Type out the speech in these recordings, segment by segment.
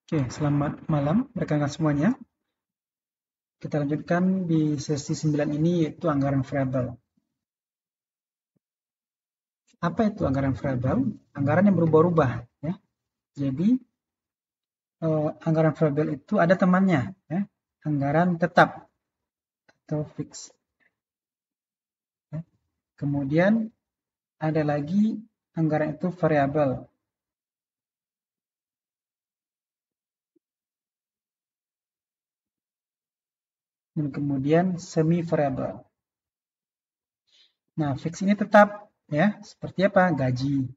Oke, selamat malam rekan-rekan semuanya. Kita lanjutkan di sesi 9 ini yaitu anggaran variabel. Apa itu anggaran variabel? Anggaran yang berubah-ubah ya. Jadi anggaran variabel itu ada temannya ya. Anggaran tetap atau fix. Ya. Kemudian ada lagi anggaran itu variabel. Dan kemudian semi variabel. Nah, fix ini tetap ya, seperti apa? Gaji.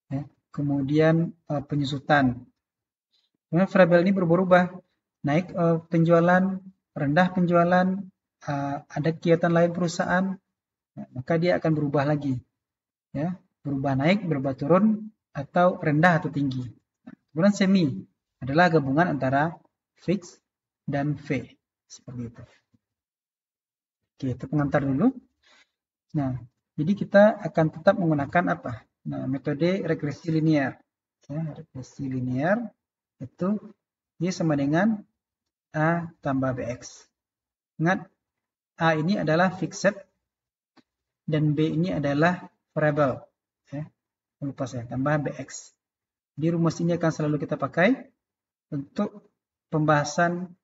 Ya. Kemudian penyusutan. Kemudian variabel ini berubah-ubah. Naik penjualan, rendah penjualan, ada kegiatan lain perusahaan, maka dia akan berubah lagi. Ya, berubah naik, berubah turun, atau rendah atau tinggi. Kemudian semi adalah gabungan antara fix dan V. Seperti itu. Oke, itu pengantar dulu. Nah, jadi kita akan tetap menggunakan apa? Nah, metode regresi linear. Ya, regresi linear itu dia sama dengan A tambah BX. Ingat, A ini adalah fixed dan B ini adalah variable. Ya, lupa saya, tambah BX. Di rumus ini akan selalu kita pakai untuk pembahasan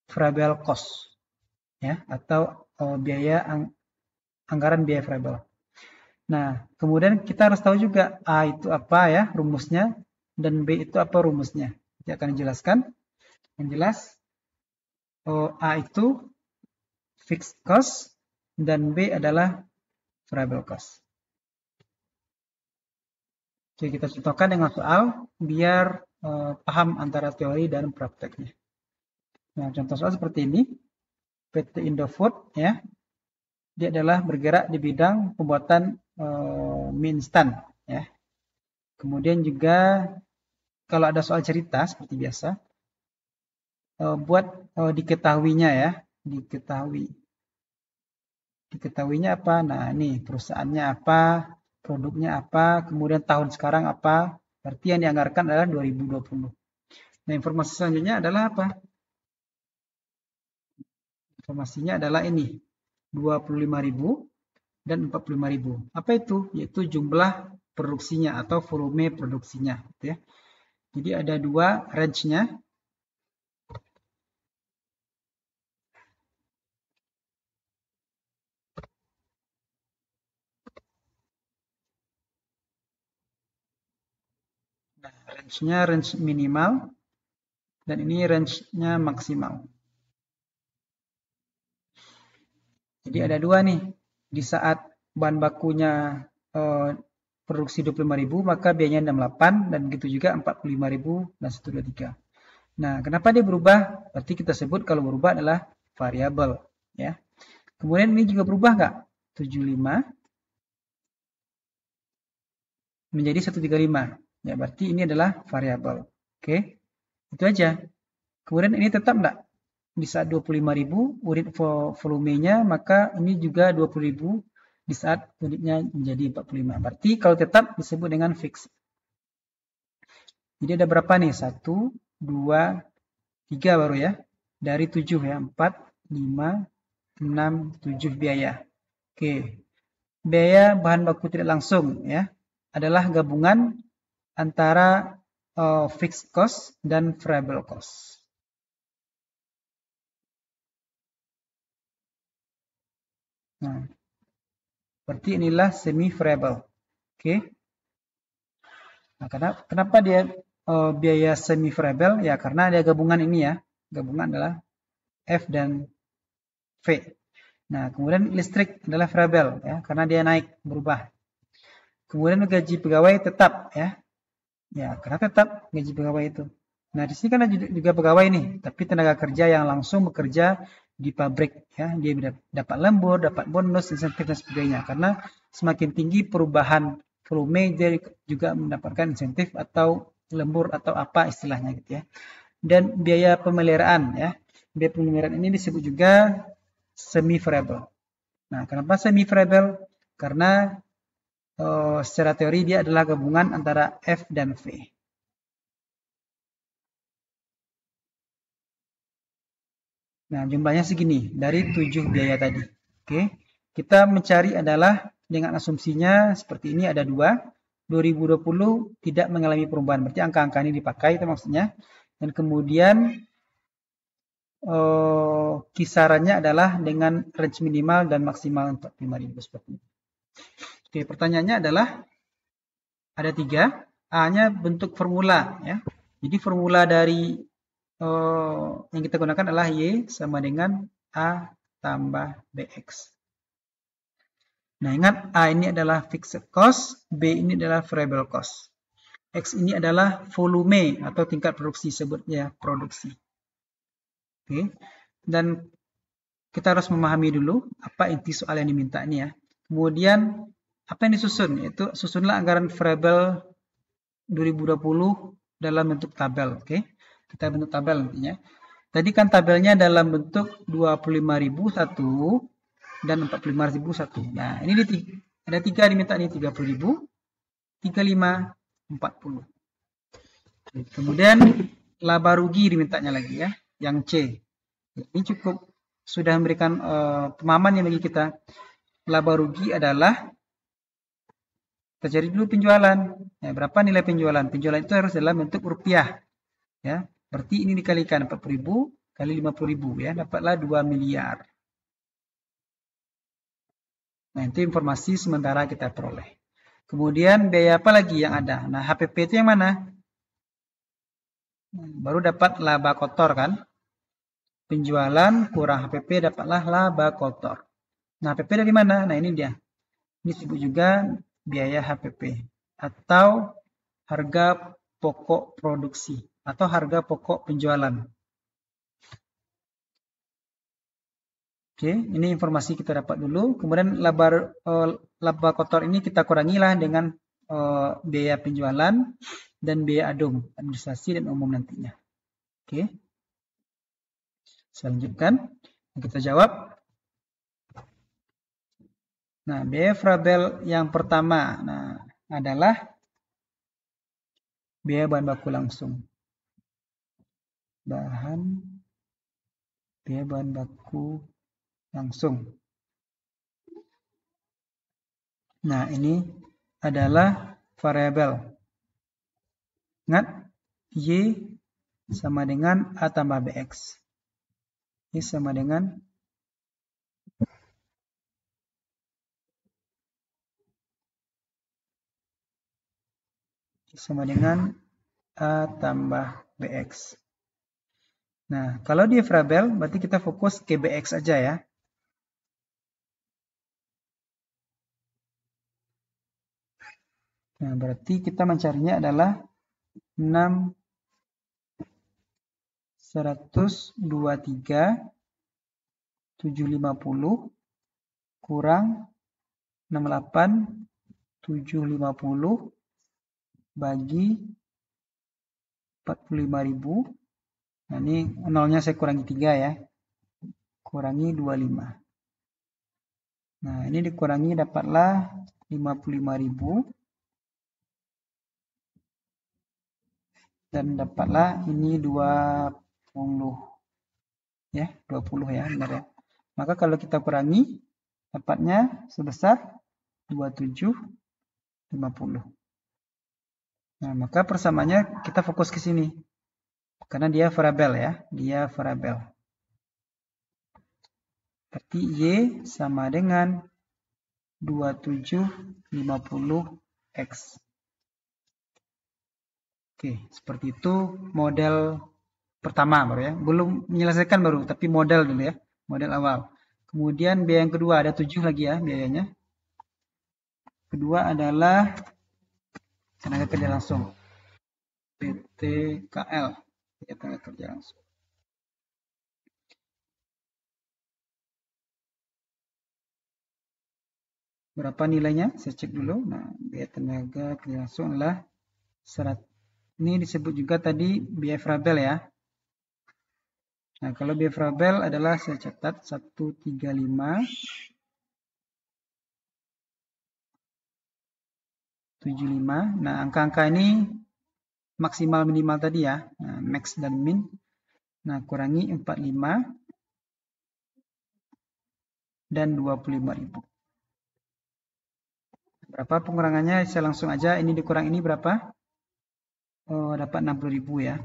variable cost. Ya, atau anggaran biaya variable. Nah, kemudian kita harus tahu juga A itu apa ya rumusnya dan B itu apa rumusnya. Saya akan jelaskan. Yang jelas A itu fixed cost dan B adalah variable cost. Oke, kita contohkan dengan soal biar paham antara teori dan prakteknya. Nah, contoh soal seperti ini. PT Indofood ya. Dia adalah bergerak di bidang pembuatan mie instan ya. Kemudian juga kalau ada soal cerita seperti biasa buat diketahuinya ya, diketahuinya apa? Nah, ini perusahaannya apa, produknya apa, kemudian tahun sekarang apa. Berarti yang dianggarkan adalah 2020. Nah, informasi selanjutnya adalah apa? Informasinya adalah ini, 25.000 dan 45.000. Apa itu? Yaitu jumlah produksinya atau volume produksinya. Gitu ya. Jadi ada dua range-nya. Nah, range-nya range minimal dan ini range-nya maksimal. Jadi ada dua nih. Di saat bahan bakunya produksi 25.000 maka biayanya 68 dan begitu juga 45.000 dan 123. Nah, kenapa dia berubah? Berarti kita sebut kalau berubah adalah variabel ya. Kemudian ini juga berubah nggak? 75 menjadi 135. Ya, berarti ini adalah variabel. Oke. Itu aja. Kemudian ini tetap enggak? Di saat 25.000 unit volumenya, maka ini juga 20.000 di saat unitnya menjadi 45. Berarti kalau tetap disebut dengan fix. Jadi ada berapa nih? 1, 2, 3 baru ya. Dari 7 ya. 4, 5, 6, 7 biaya. Oke. Biaya bahan baku tidak langsung ya. Adalah gabungan antara fixed cost dan variable cost. Nah, berarti inilah semi variable. Oke. Nah, kenapa dia biaya semi variable? Ya, karena ada gabungan ini ya. Gabungan adalah F dan V. Nah, kemudian listrik adalah variable ya, karena dia naik, berubah. Kemudian gaji pegawai tetap ya. Ya, karena tetap gaji pegawai itu. Nah, di sini kan ada juga pegawai nih, tapi tenaga kerja yang langsung bekerja di pabrik ya, dia dapat lembur, dapat bonus, insentif dan sebagainya. Karena semakin tinggi perubahan volume, dia juga mendapatkan insentif atau lembur atau apa istilahnya gitu ya. Dan biaya pemeliharaan ya. Biaya pemeliharaan ini disebut juga semi variable. Nah, kenapa semi variable? Karena secara teori dia adalah gabungan antara F dan V. Nah, jumlahnya segini dari 7 biaya tadi. Oke, kita mencari adalah dengan asumsinya seperti ini ada 2. 2020 tidak mengalami perubahan. Berarti angka-angka ini dipakai itu maksudnya. Dan kemudian kisarannya adalah dengan range minimal dan maksimal 45.000 seperti ini. Oke, pertanyaannya adalah ada 3. A-nya bentuk formula ya. Jadi formula dari yang kita gunakan adalah Y sama dengan A tambah BX. Nah, ingat A ini adalah fixed cost, B ini adalah variable cost. X ini adalah volume atau tingkat produksi, sebutnya produksi. Oke. Dan kita harus memahami dulu apa inti soal yang diminta ini ya. Kemudian apa yang disusun? Yaitu susunlah anggaran variable 2020 dalam bentuk tabel. Oke. Kita bentuk tabel nantinya. Tadi kan tabelnya dalam bentuk 25.000 satu dan 45.000 satu. Nah, ini ada 3 diminta nih, 30.000, 35, 40. Kemudian laba rugi dimintanya lagi ya, yang C. Ini cukup sudah memberikan pemahaman yang bagi kita. Laba rugi adalah kita cari dulu penjualan. Ya, berapa nilai penjualan? Penjualan itu harus dalam bentuk rupiah. Ya, berarti ini dikalikan 40.000 kali 50.000 ya, dapatlah 2 miliar. Nah, itu informasi sementara kita peroleh. Kemudian biaya apa lagi yang ada? Nah, HPP itu yang mana? Baru dapat laba kotor kan? Penjualan kurang HPP dapatlah laba kotor. Nah, HPP dari mana? Nah, ini dia. Ini disebut juga biaya HPP atau harga pokok produksi atau harga pokok penjualan. Oke, ini informasi kita dapat dulu. Kemudian laba kotor ini kita kurangilah dengan biaya penjualan dan biaya adum, administrasi dan umum nantinya. Oke. Saya lanjutkan. Kita jawab. Nah, biaya variabel yang pertama adalah biaya bahan baku langsung. Biaya bahan baku langsung. Nah, ini adalah variabel. Ingat, Y sama dengan A tambah BX. Y sama dengan A tambah BX. Nah, kalau dia variabel, berarti kita fokus ke BX aja ya. Nah, berarti kita mencarinya adalah 6 123 750 kurang 68 750 bagi 45.000. Nah, ini nolnya saya kurangi 3 ya. Kurangi 25. Nah, ini dikurangi dapatlah 55.000. Dan dapatlah ini 20. Ya, 20 ya, benar ya. Maka kalau kita kurangi, dapatnya sebesar 2750. Nah, maka persamanya kita fokus ke sini. Karena dia variabel ya, dia variabel. Berarti Y sama dengan 2750X. Oke, seperti itu model pertama baru ya. Belum menyelesaikan baru, tapi model dulu ya. Model awal. Kemudian biaya yang kedua, ada 7 lagi ya biayanya. Kedua adalah tenaga kerja langsung. PTKL. Tenaga kerja langsung. Berapa nilainya? Saya cek dulu. Nah, biaya tenaga kerja langsung adalah ini disebut juga tadi biaya variabel ya. Nah, kalau biaya variabel adalah saya catat 135 75. Nah, angka-angka ini maksimal minimal tadi ya. Nah, max dan min. Nah, kurangi 45 dan 25.000. Berapa pengurangannya? Saya langsung aja, ini dikurang ini berapa? Oh, dapat 60.000 ya.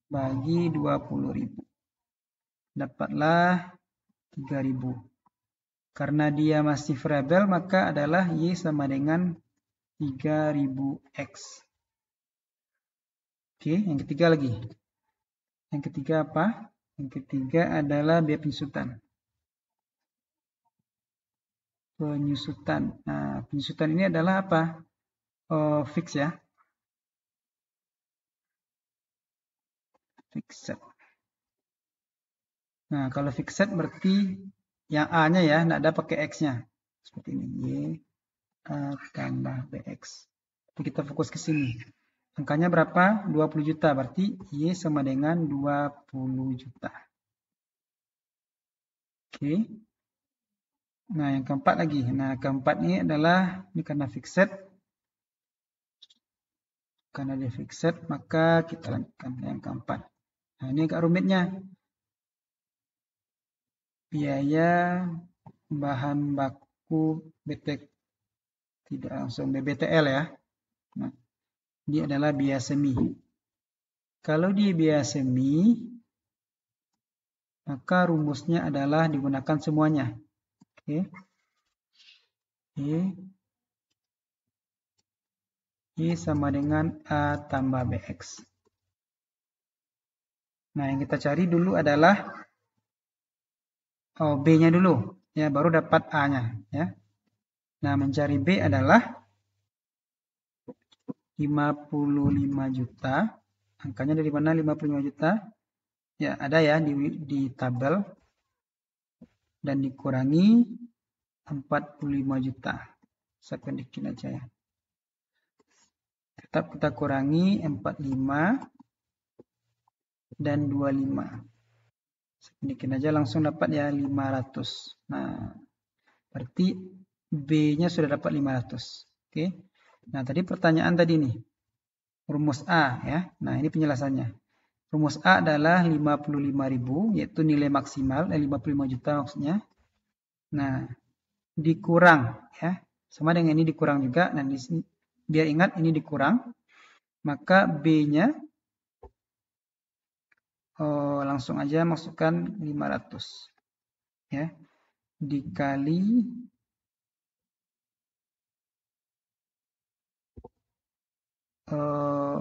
Bagi 20.000. Dapatlah 3.000. Karena dia masih variabel, maka adalah Y sama dengan 3000X. Oke, yang ketiga lagi. Yang ketiga apa? Yang ketiga adalah biaya penyusutan. Penyusutan. Nah, penyusutan ini adalah apa? Oh, fix ya. Fixed. Nah, kalau fixed berarti yang A-nya ya, tidak ada pakai X-nya. Seperti ini. Y A tambah BX. Jadi kita fokus ke sini. Angkanya berapa? 20 juta. Berarti Y sama dengan 20 juta. Oke. Nah, yang keempat lagi. Nah, keempat ini adalah, ini karena fixed. Karena dia fixed, maka kita lanjutkan yang keempat. Nah, ini agak rumitnya. Biaya bahan baku BT, tidak langsung BBTL ya. Nah, ini adalah biaya semi. Kalau dia biaya semi, maka rumusnya adalah digunakan semuanya. Oke. Y sama dengan A tambah BX. Nah, yang kita cari dulu adalah B-nya dulu. Ya, baru dapat A-nya. Ya. Nah, mencari B adalah 55 juta. Angkanya dari mana 55 juta? Ya, ada ya di tabel. Dan dikurangi 45 juta. Saya pendekin aja ya. Tetap kita kurangi 45 dan 25. Saya pendekin aja langsung dapat ya 500. Nah, berarti B-nya sudah dapat 500. Oke. Nah, tadi pertanyaan tadi nih. Rumus A ya. Nah, ini penjelasannya. Rumus A adalah 55.000, yaitu nilai maksimal, 55 juta maksudnya. Nah, dikurang ya. Sama dengan ini dikurang juga. Nah, di sini biar ingat ini dikurang. Maka B-nya langsung aja masukkan 500. Ya. Dikali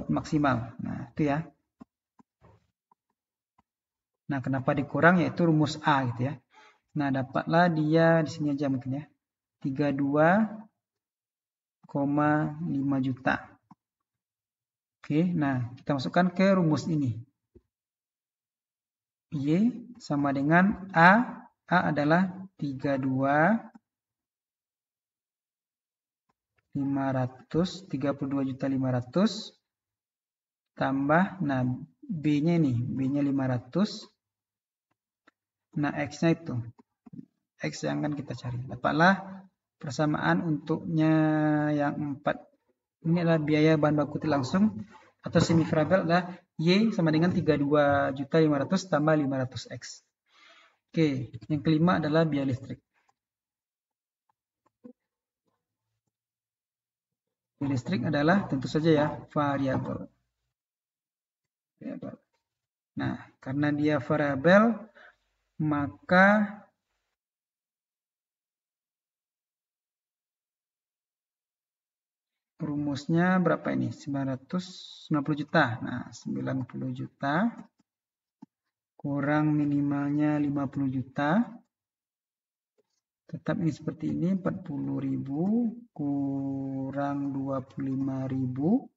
maksimal. Nah, itu ya. Nah, kenapa dikurang? Yaitu rumus A gitu ya. Nah, dapatlah dia di sini aja mungkin ya. 32,5 juta. Oke, nah kita masukkan ke rumus ini. Y sama dengan A. A adalah 32.500 tambah, nah B-nya ini, B-nya 500. Nah, X-nya itu. X yang akan kita cari. Dapatlah persamaan untuknya yang 4. Ini adalah biaya bahan baku langsung atau semi variabel adalah Y sama dengan 32.500 tambah 500X. Oke, yang kelima adalah biaya listrik. Biaya listrik adalah tentu saja ya variabel. Nah, karena dia variabel, maka rumusnya berapa ini? 990 juta. Nah, 90 juta kurang minimalnya 50 juta. Tetap ini seperti ini, 40.000 kurang 25.000.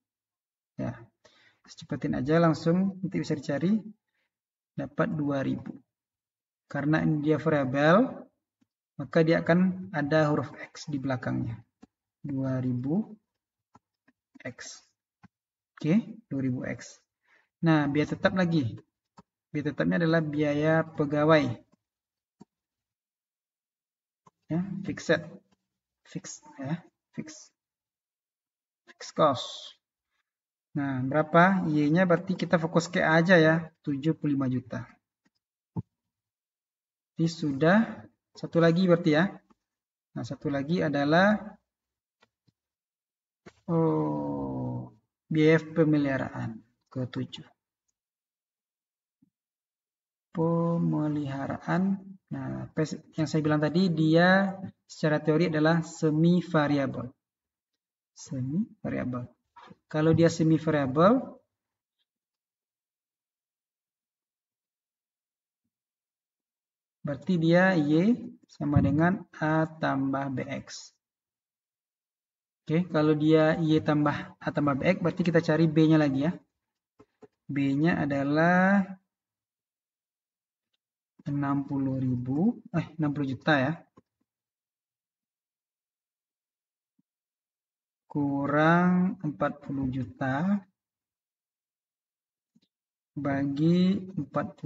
Ya, cepatin aja langsung, nanti bisa dicari. Dapat 2.000. Karena ini dia variabel, maka dia akan ada huruf X di belakangnya. 2000X. Oke, 2000X. Nah, biaya tetap lagi. Biaya tetapnya adalah biaya pegawai. Ya, fixed cost. Nah, berapa? Y-nya berarti kita fokus ke A aja ya, 75 juta. Jadi sudah satu lagi berarti ya. Nah, satu lagi adalah biaya pemeliharaan ke-7. Pemeliharaan. Nah, yang saya bilang tadi dia secara teori adalah semi variabel. Semi variabel. Kalau dia semi variabel, berarti dia Y sama dengan A tambah BX. Oke, kalau dia Y tambah A tambah BX, berarti kita cari B-nya lagi ya. B-nya adalah 60 juta ya. Kurang 40 juta bagi 40.000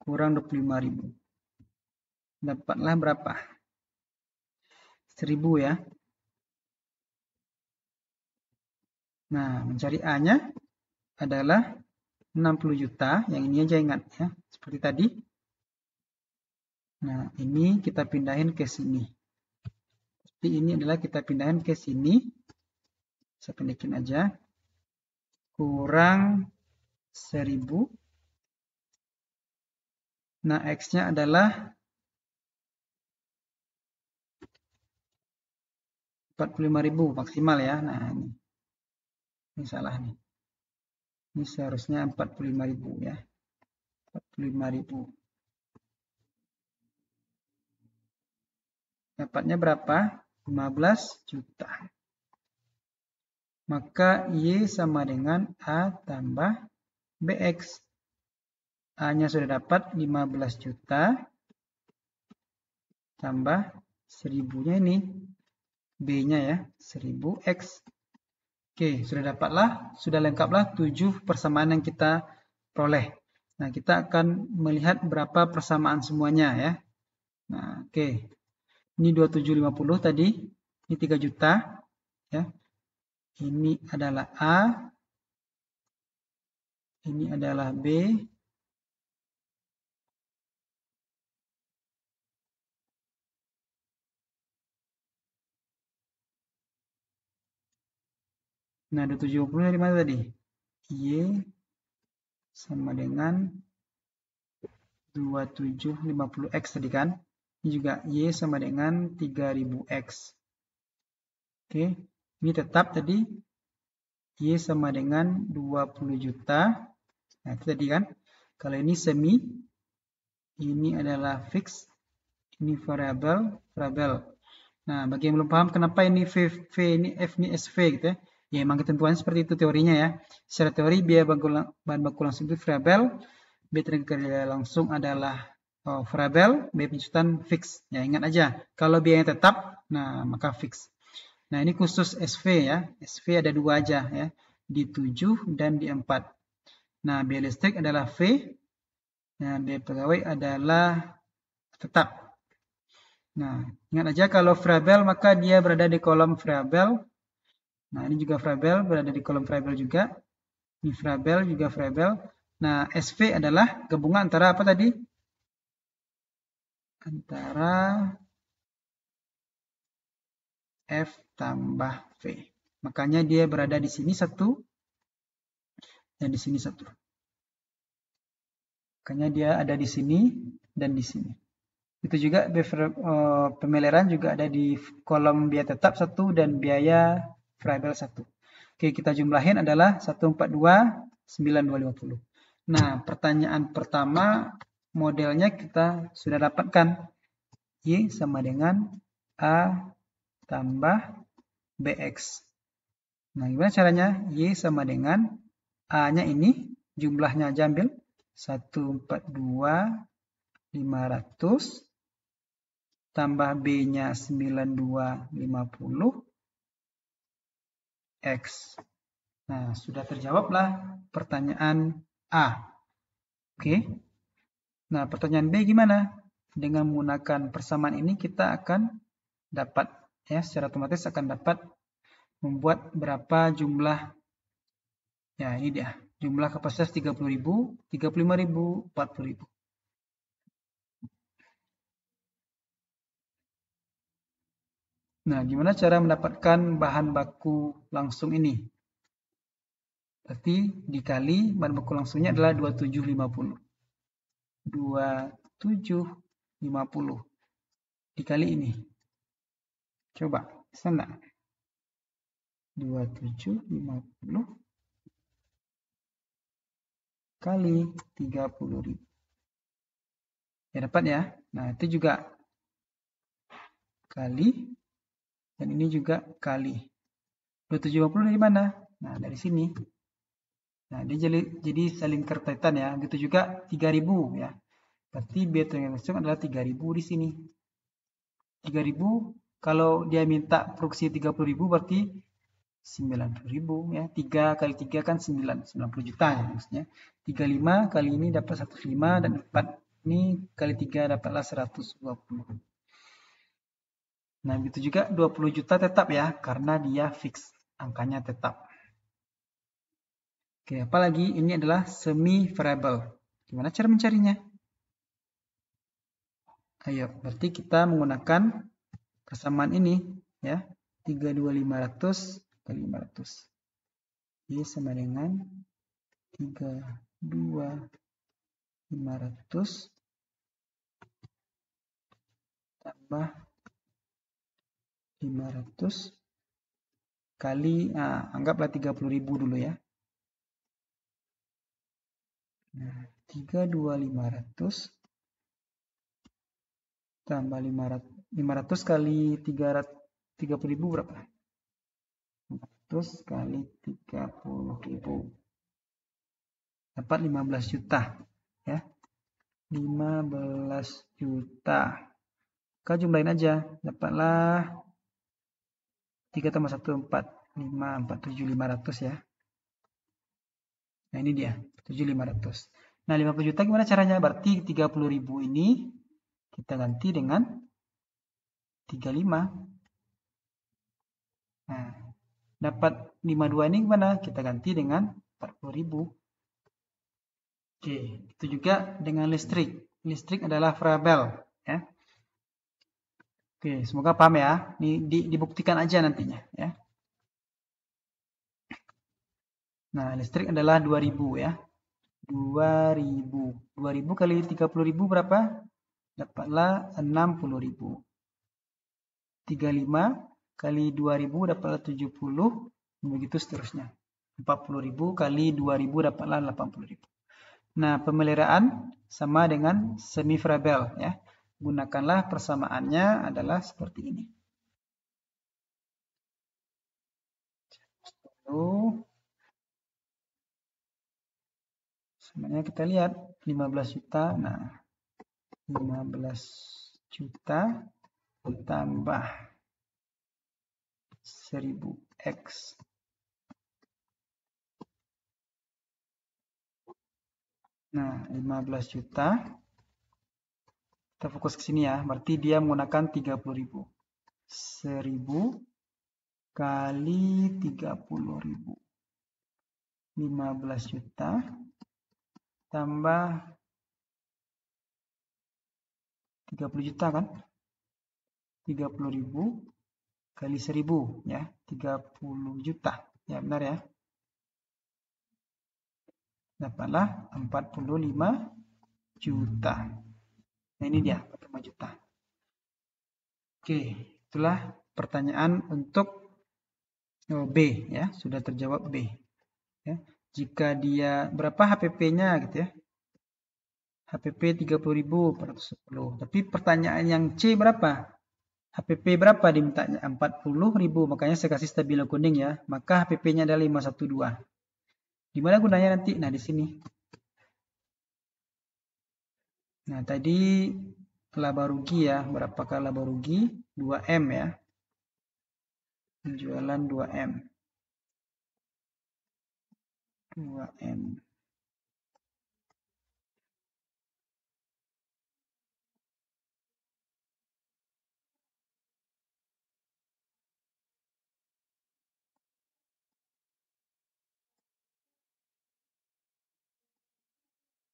kurang 25.000. Dapatlah berapa? 1.000 ya. Nah, mencari A-nya adalah 60 juta. Yang ini aja ingat ya. Seperti tadi. Nah, ini kita pindahin ke sini. Jadi ini adalah kita pindahin ke sini. Saya pendekin aja. Kurang 1.000. Nah, X-nya adalah 45.000 maksimal ya. Nah, ini salah nih. Ini seharusnya 45.000 ya. 45.000. Dapatnya berapa? 15 juta. Maka Y sama dengan A tambah BX. A-nya sudah dapat 15 juta. Tambah 1.000-nya ini. B-nya ya, 1.000X. Oke, sudah dapatlah, sudah lengkaplah 7 persamaan yang kita peroleh. Nah, kita akan melihat berapa persamaan semuanya ya. Nah, oke. Ini 2750 tadi. Ini 3 juta. Ya. Ini adalah A. Ini adalah B. Nah, 270 dari mana tadi? Y sama dengan 2750X tadi kan. Ini juga Y sama dengan 3000X. Oke, ini tetap tadi Y sama dengan 20 juta. Nah, itu tadi kan. Kalau ini semi, ini adalah fix, ini variabel. Nah, bagi yang belum paham kenapa ini V ini F ini SV gitu ya. Ya, memang ketentuannya seperti itu teorinya ya. Secara teori biaya bahan baku langsung itu variabel, biaya tenaga kerja langsung adalah variabel, biaya penjutaan fix. Ya, ingat aja. Kalau biayanya tetap, nah maka fix. Nah, ini khusus SV ya. SV ada 2 aja ya. Di 7 dan di 4. Nah, biaya listrik adalah V. Nah, biaya pegawai adalah tetap. Nah, ingat aja kalau variabel maka dia berada di kolom variabel. Nah, ini juga variabel, berada di kolom variabel juga. Ini variabel juga variabel. Nah, SV adalah gabungan antara apa tadi? Antara F tambah V. Makanya dia berada di sini 1 dan di sini 1. Makanya dia ada di sini dan di sini. Itu juga pemeliharaan juga ada di kolom biaya tetap 1 dan biaya variabel 1. Oke, kita jumlahin adalah 142.9250. Nah, pertanyaan pertama modelnya kita sudah dapatkan. Y sama dengan A tambah BX. Nah, gimana caranya? Y sama dengan A-nya ini, jumlahnya aja ambil. 142.500 tambah B-nya 9250 X. Nah, sudah terjawablah pertanyaan A. Oke. Nah, pertanyaan B gimana? dengan menggunakan persamaan ini kita akan dapat, ya, secara otomatis akan dapat membuat berapa jumlah, ya ini dia, jumlah kapasitas 30.000, 35.000, 40.000. Nah, gimana cara mendapatkan bahan baku langsung ini? Berarti dikali bahan baku langsungnya adalah 2750. 2750 dikali ini. Coba, bisa enggak? 2750 kali 30.000. Ya dapat ya. Nah, itu juga kali, dan ini juga kali. 2750 dari mana? Nah, dari sini. Nah, dia jadi saling terkaitan ya. Begitu juga 3000 ya. Berarti biaya tenaga langsung adalah 3000 di sini. 3000 kalau dia minta produksi 30.000 berarti 90.000 ya. 3 kali 3 kan 90 juta ya maksudnya. 35 kali ini dapat 105 dan 4 ini kali 3 dapatlah 120. Nah, begitu juga 20 juta tetap ya karena dia fix, angkanya tetap. Oke, apalagi ini adalah semi variable. Gimana cara mencarinya? Ayo, berarti kita menggunakan persamaan ini ya. 32.500 kali 500. Jadi sama dengan 32.500 tambah 500 kali, anggaplah 30.000 dulu ya. Nah, 32.500 tambah 500 kali 30.000 berapa? 500 kali 30.000. Dapat 15 juta. Ya. 15 juta. Kau jumlahin aja. Dapatlah 3 tambah 1, 4. 5, 4, 7, 500 ya. Nah ini dia. 7.500. Nah 50 juta gimana caranya? Berarti 30.000 ini kita ganti dengan 35. Nah, dapat 52 ini gimana? Kita ganti dengan 40.000. Oke, itu juga dengan listrik. Listrik adalah variabel. Ya. Oke, semoga paham ya. Ini dibuktikan aja nantinya. Ya. Nah, listrik adalah 2.000 ya. 2.000. 2.000 kali 30.000 berapa? Dapatlah 60.000. 35 kali 2.000 dapatlah 70. Begitu seterusnya. 40.000 kali 2.000 dapatlah 80.000. Nah, pemeliharaan sama dengan semi variabel ya. Gunakanlah persamaannya adalah seperti ini. Lalu sebenarnya kita lihat 15 juta. Nah, 15 juta tambah 1000x. Nah, 15 juta. Kita fokus ke sini ya. Berarti dia menggunakan 30.000. 1000 kali 30.000. 15 juta tambah 30 juta kan? 30.000 kali 1000 ya. 30 juta. Ya benar ya. Dapatlah 45 juta. Nah ini dia 45 juta. Oke, itulah pertanyaan untuk B ya, sudah terjawab B. Ya. Jika dia berapa HPP-nya gitu ya. HPP 30.410. Tapi pertanyaan yang C berapa? HPP berapa dimintanya? 40.000. Makanya saya kasih stabilo kuning ya. Maka HPP-nya adalah 512. Gimana gunanya nanti? Nah, di sini. Nah, tadi laba rugi ya. Berapakah laba rugi? 2M ya. Penjualan 2M. 2M.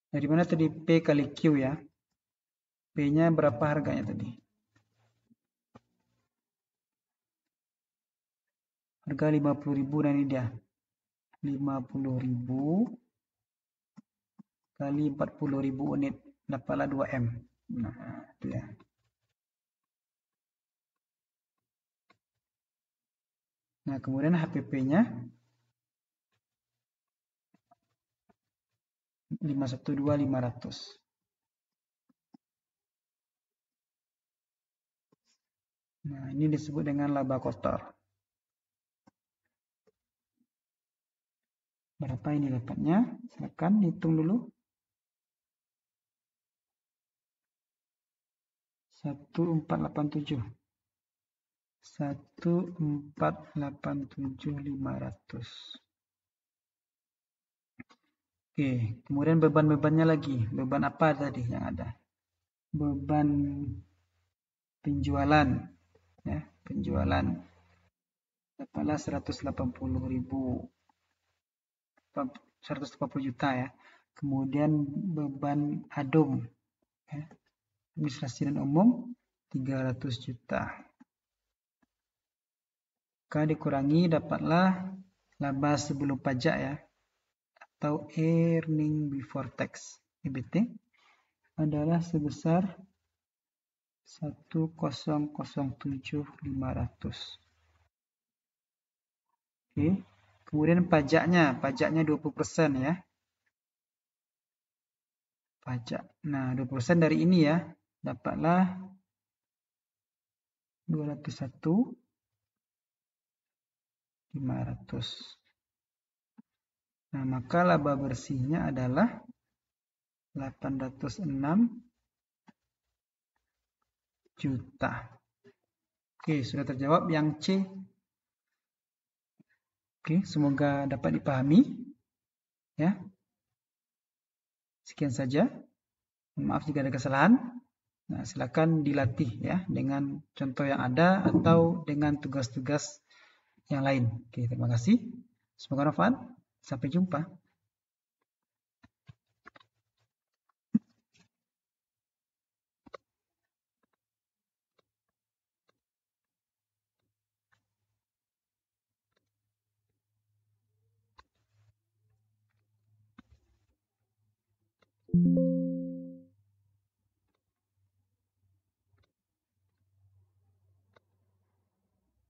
Dari mana tadi P kali Q ya? P-nya berapa harganya tadi? Harga 50.000, nah ini dia. 50.000 kali 40.000 unit, dapatlah 2M. Nah, itu ya. Nah, kemudian HPP-nya 512.500. Nah, ini disebut dengan laba kotor. Berapa ini dapatnya? Silakan hitung dulu. 1487. 1487.500. Oke, kemudian beban-bebannya lagi. Beban apa tadi yang ada? Beban penjualan, ya, penjualan dapatlah 180.000, 180 juta ya. Kemudian beban adum, ya, administrasi dan umum 300 juta. Maka dikurangi dapatlah laba sebelum pajak ya, atau earning before tax, EBT, adalah sebesar 1007500. Oke. Kemudian pajaknya 20% ya. Pajak. Nah, 20% dari ini ya, dapatlah 201.500. Nah, maka laba bersihnya adalah 806 juta. Oke, sudah terjawab yang C. Oke, semoga dapat dipahami. Ya. Sekian saja. Maaf jika ada kesalahan. Nah, silakan dilatih ya dengan contoh yang ada atau dengan tugas-tugas yang lain. Oke, terima kasih. Semoga bermanfaat. Sampai jumpa.